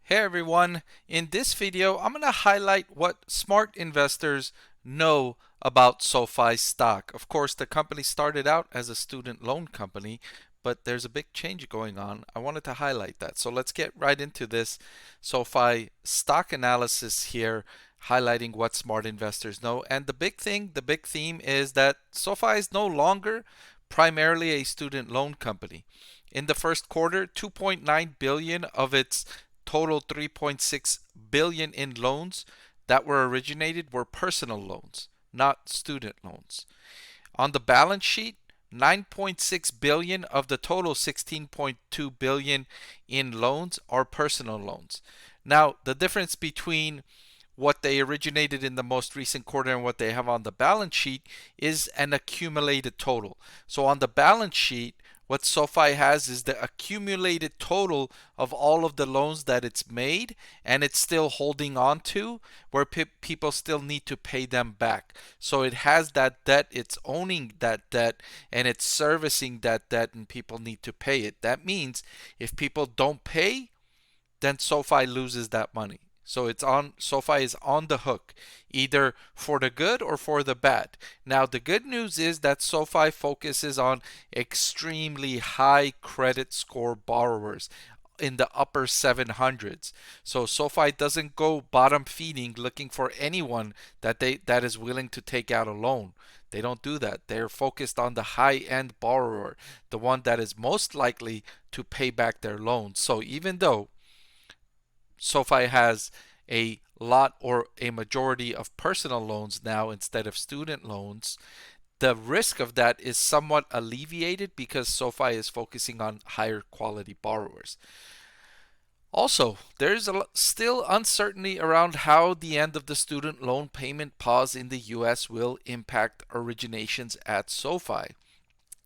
Hey everyone, in this video I'm going to highlight what smart investors know about SoFi stock. Of course, the company started out as a student loan company, but there's a big change going on. I wanted to highlight that. So let's get right into this SoFi stock analysis here, highlighting what smart investors know. And the big theme is that SoFi is no longer primarily a student loan company. In the first quarter, 2.9 billion of its total 3.6 billion in loans that were originated were personal loans, not student loans. On the balance sheet, 9.6 billion of the total 16.2 billion in loans are personal loans. Now, the difference between what they originated in the most recent quarter and what they have on the balance sheet is an accumulated total. So on the balance sheet, what SoFi has is the accumulated total of all of the loans that it's made and it's still holding on to, where people still need to pay them back. So it has that debt, it's owning that debt, and it's servicing that debt, and people need to pay it. That means if people don't pay, then SoFi loses that money. So SoFi is on the hook, either for the good or for the bad. Now, the good news is that SoFi focuses on extremely high credit score borrowers in the upper 700s. So SoFi doesn't go bottom feeding looking for anyone that is willing to take out a loan. They don't do that. They're focused on the high-end borrower, the one that is most likely to pay back their loans. So even though SoFi has a lot or a majority of personal loans now instead of student loans, the risk of that is somewhat alleviated because SoFi is focusing on higher quality borrowers. Also, there's still uncertainty around how the end of the student loan payment pause in the US will impact originations at SoFi.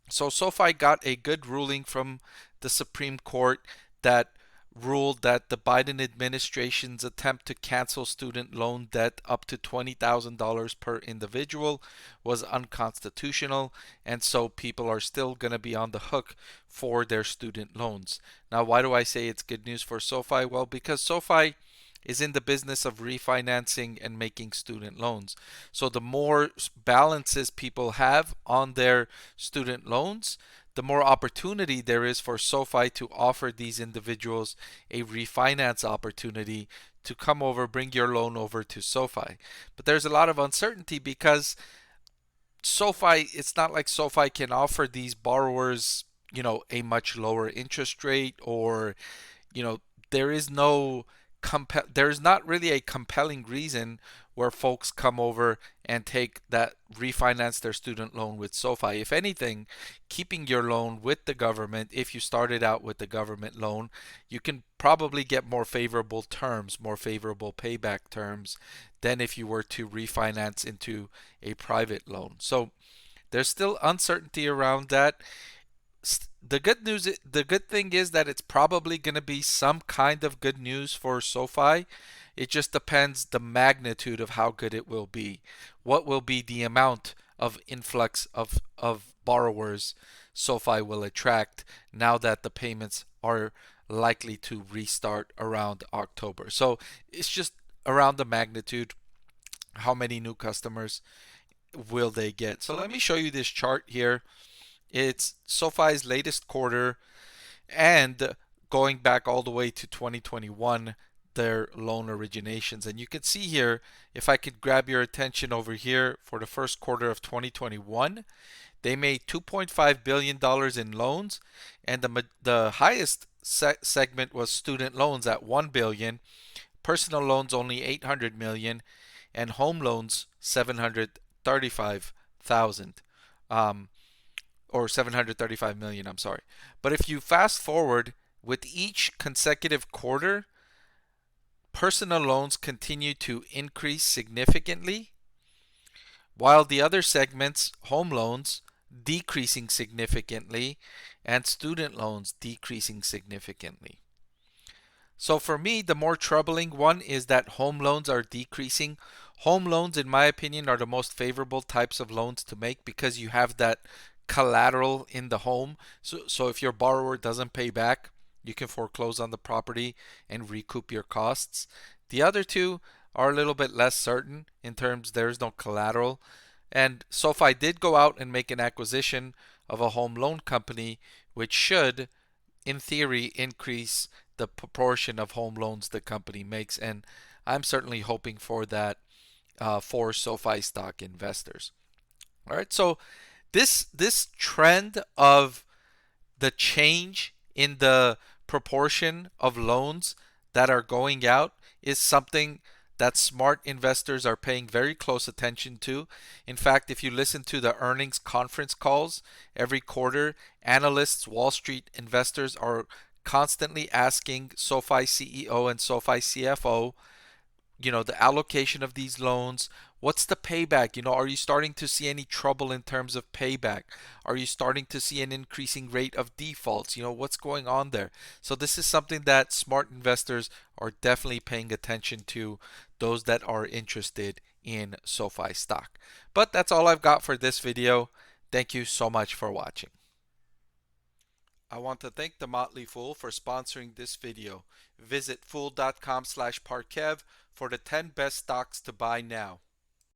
So SoFi got a good ruling from the Supreme Court that ruled that the Biden administration's attempt to cancel student loan debt up to $20,000 per individual was unconstitutional, and so people are still going to be on the hook for their student loans. Now, why do I say it's good news for SoFi? Well, because SoFi is in the business of refinancing and making student loans. So the more balances people have on their student loans, the more opportunity there is for SoFi to offer these individuals a refinance opportunity to come over, bring your loan over to SoFi. But there's a lot of uncertainty because SoFi, it's not like SoFi can offer these borrowers, a much lower interest rate, or, there is no there's not really a compelling reason where folks come over and refinance their student loan with SoFi. If anything, keeping your loan with the government, if you started out with the government loan, you can probably get more favorable terms, more favorable payback terms than if you were to refinance into a private loan. So there's still uncertainty around that. The good thing is that it's probably going to be some kind of good news for SoFi. It just depends the magnitude of how good it will be. What will be the amount of influx of borrowers SoFi will attract now that the payments are likely to restart around October. So it's just around the magnitude. How many new customers will they get? So let me show you this chart here. It's SoFi's latest quarter, and going back all the way to 2021, their loan originations. And you can see here, if I could grab your attention over here, for the first quarter of 2021, they made $2.5 billion in loans, and the highest segment was student loans at $1 billion, personal loans only $800 million, and home loans 735,000. Or 735 million, I'm sorry. But if you fast forward, with each consecutive quarter, personal loans continue to increase significantly, while the other segments, home loans, decreasing significantly, and student loans decreasing significantly. So for me, the more troubling one is that home loans are decreasing. Home loans, in my opinion, are the most favorable types of loans to make because you have that collateral in the home. So if your borrower doesn't pay back, You can foreclose on the property and recoup your costs. The other two are a little bit less certain in terms there's no collateral. And SoFi did go out and make an acquisition of a home loan company, which should, in theory, increase the proportion of home loans the company makes. And I'm certainly hoping for that for SoFi stock investors. All right, so this trend of the change in the proportion of loans that are going out is something that smart investors are paying very close attention to. In fact, if you listen to the earnings conference calls every quarter, analysts, Wall Street investors are constantly asking SoFi CEO and SoFi CFO, the allocation of these loans. What's the payback? Are you starting to see any trouble in terms of payback? Are you starting to see an increasing rate of defaults? What's going on there? So this is something that smart investors are definitely paying attention to, those that are interested in SoFi stock. But that's all I've got for this video. Thank you so much for watching. I want to thank the Motley Fool for sponsoring this video. Visit fool.com/Parkev for the 10 best stocks to buy now.